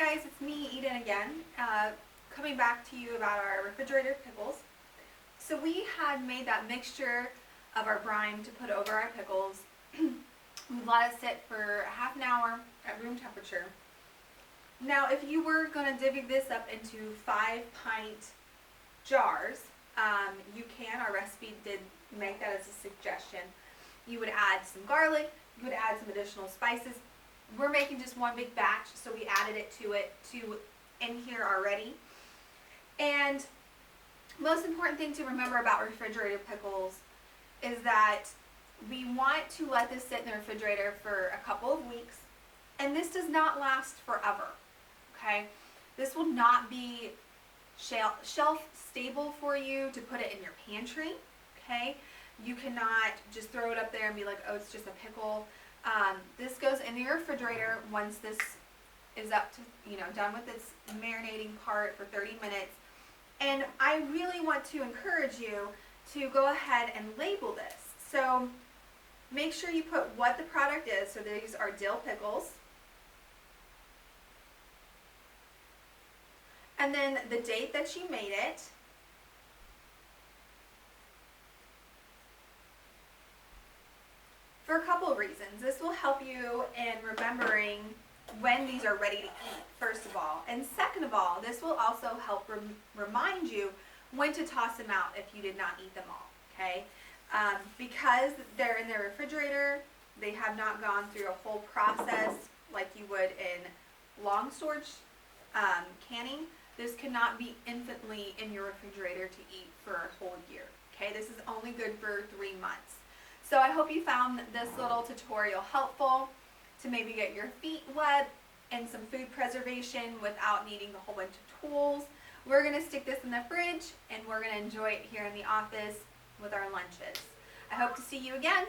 guys, it's me, Eden, again, coming back to you about our refrigerator pickles. So we had made that mixture of our brine to put over our pickles. We let it sit for half an hour at room temperature. Now, if you were going to divvy this up into 5-pint jars, you can. Our recipe did make that as a suggestion. You would add some garlic, you would add some additional spices. We're making just one big batch, so we added it in here already. And most important thing to remember about refrigerator pickles is that we want to let this sit in the refrigerator for a couple of weeks, and this does not last forever, okay? This will not be shelf stable for you to put it in your pantry, okay? You cannot just throw it up there and be like, oh, it's just a pickle. This goes in the refrigerator once this is up to, done with its marinating part for 30 minutes. And I really want to encourage you to go ahead and label this. So make sure you put what the product is. So these are dill pickles. And then the date that you made it. For a couple of reasons. This will help you in remembering when these are ready to eat, first of all. And second of all, this will also help remind you when to toss them out if you did not eat them all, okay? Because they're in the refrigerator, they have not gone through a whole process like you would in long storage canning. This cannot be infinitely in your refrigerator to eat for a whole year, okay? This is only good for 3 months. So I hope you found this little tutorial helpful to maybe get your feet wet and some food preservation without needing a whole bunch of tools. We're going to stick this in the fridge and we're going to enjoy it here in the office with our lunches. I hope to see you again.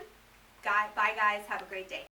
Bye guys, have a great day.